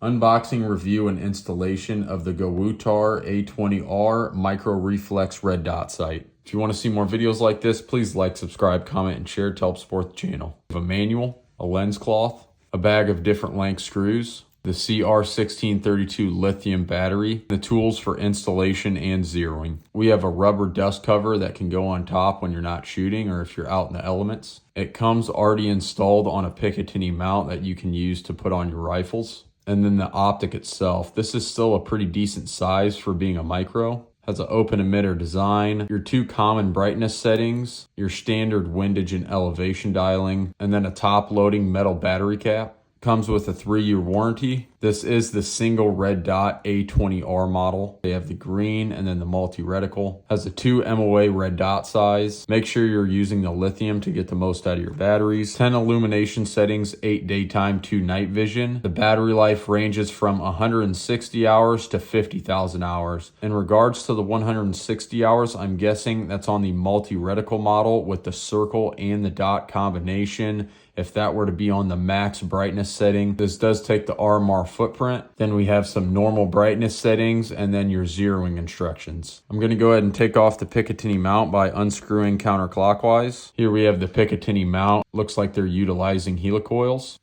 Unboxing, review, and installation of the Gowutar A20R Micro Reflex Red Dot Sight. If you want to see more videos like this, please like, subscribe, comment, and share to help support the channel. We have a manual, a lens cloth, a bag of different length screws, the CR1632 lithium battery, the tools for installation and zeroing. We have a rubber dust cover that can go on top when you're not shooting or if you're out in the elements. It comes already installed on a Picatinny mount that you can use to put on your rifles. And then the optic itself. This is still a pretty decent size for being a micro. Has an open emitter design, your two common brightness settings, your standard windage and elevation dialing, and then a top loading metal battery cap. Comes with a 3-year warranty. This is the single red dot A20R model. They have the green and then the multi-reticle. Has a 2 MOA red dot size. Make sure you're using the lithium to get the most out of your batteries. 10 illumination settings, 8 daytime, 2 night vision. The battery life ranges from 160 hours to 50,000 hours. In regards to the 160 hours, I'm guessing that's on the multi-reticle model with the circle and the dot combination. If that were to be on the max brightness setting, this does take the RMR footprint. Then we have some normal brightness settings and then your zeroing instructions. I'm going to go ahead and take off the Picatinny mount by unscrewing counterclockwise. Here we have the Picatinny mount. Looks like they're utilizing helicoils.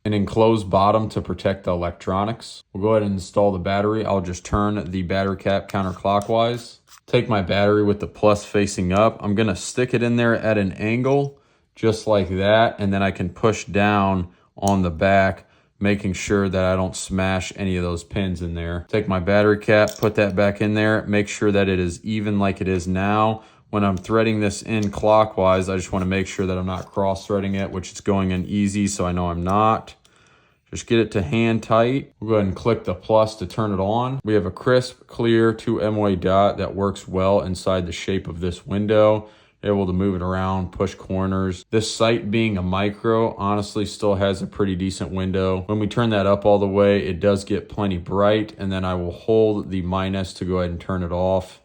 An enclosed bottom to protect the electronics. We'll go ahead and install the battery. I'll just turn the battery cap counterclockwise. Take my battery with the plus facing up. I'm going to stick it in there at an angle, just like that, and then I can push down on the back, making sure that I don't smash any of those pins in there. Take my battery cap, put that back in there, make sure that it is even like it is now. When I'm threading this in clockwise, I just want to make sure that I'm not cross-threading it, which is going in easy, so I know I'm not. Just get it to hand tight. We'll go ahead and click the plus to turn it on. We have a crisp, clear 2 MOA dot that works well inside the shape of this window. Able to move it around, push corners. This sight being a micro, honestly still has a pretty decent window. When we turn that up all the way, it does get plenty bright, and then I will hold the minus to go ahead and turn it off.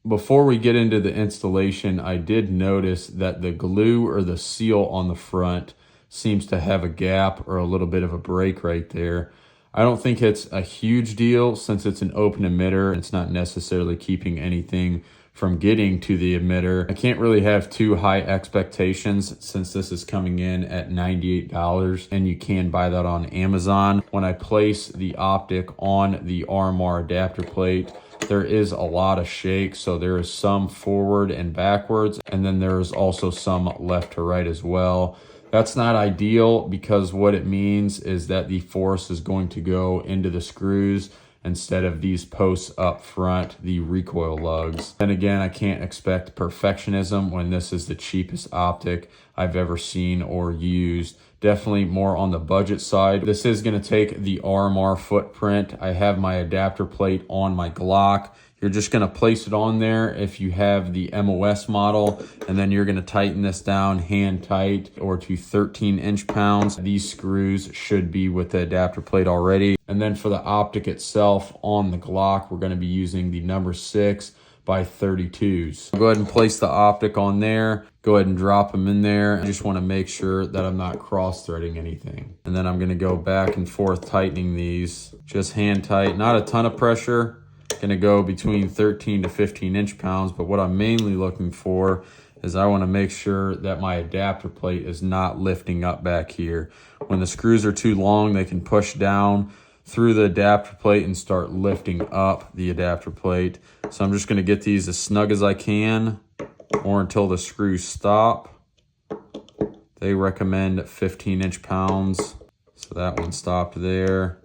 Before we get into the installation, I did notice that the glue or the seal on the front seems to have a gap or a little bit of a break right there. I don't think it's a huge deal since it's an open emitter. It's not necessarily keeping anything from getting to the emitter. I can't really have too high expectations since this is coming in at $98 and you can buy that on Amazon. When I place the optic on the RMR adapter plate, there is a lot of shake, so there is some forward and backwards, and then there's also some left to right as well. That's not ideal because what it means is that the force is going to go into the screws instead of these posts up front, the recoil lugs. And again, I can't expect perfectionism when this is the cheapest optic I've ever seen or used. Definitely more on the budget side. This is going to take the RMR footprint. I have my adapter plate on my Glock. You're just going to place it on there if you have the MOS model, and then you're going to tighten this down hand tight or to 13 inch-pounds. These screws should be with the adapter plate already. And then for the optic itself on the Glock, we're going to be using the number 6 by 32s. Go ahead and place the optic on there. Go ahead and drop them in there. I just want to make sure that I'm not cross-threading anything. And then I'm going to go back and forth tightening these. Just hand tight, not a ton of pressure. Going to go between 13 to 15 inch-pounds, but what I'm mainly looking for is I want to make sure that my adapter plate is not lifting up back here. When the screws are too long, they can push down through the adapter plate and start lifting up the adapter plate. So I'm just going to get these as snug as I can or until the screws stop. They recommend 15 inch-pounds, so that one stopped there.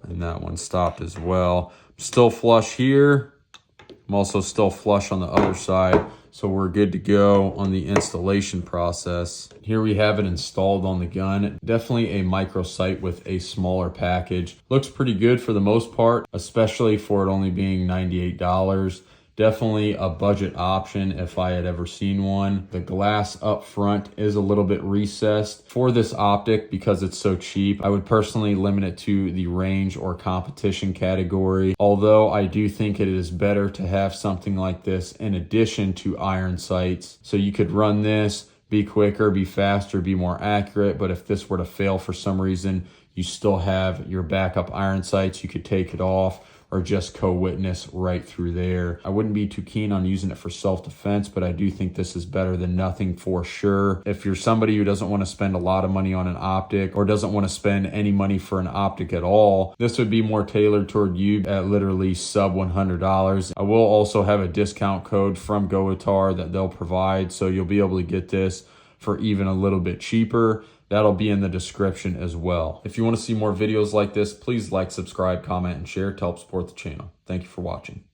And that one stopped as well. I'm still flush here. I'm also still flush on the other side. So we're good to go on the installation process. Here we have it installed on the gun. Definitely a micro sight with a smaller package. Looks pretty good for the most part, especially for it only being $98. Definitely a budget option if I had ever seen one. The glass up front is a little bit recessed. For this optic, because it's so cheap, I would personally limit it to the range or competition category. Although I do think it is better to have something like this in addition to iron sights. So you could run this, be quicker, be faster, be more accurate. But if this were to fail for some reason, you still have your backup iron sights. You could take it off or just co-witness right through there. I wouldn't be too keen on using it for self-defense, but I do think this is better than nothing for sure. If you're somebody who doesn't want to spend a lot of money on an optic or doesn't want to spend any money for an optic at all, this would be more tailored toward you at literally sub $100. I will also have a discount code from Gowutar that they'll provide, so you'll be able to get this for even a little bit cheaper. That'll be in the description as well. If you want to see more videos like this, please like, subscribe, comment, and share to help support the channel. Thank you for watching.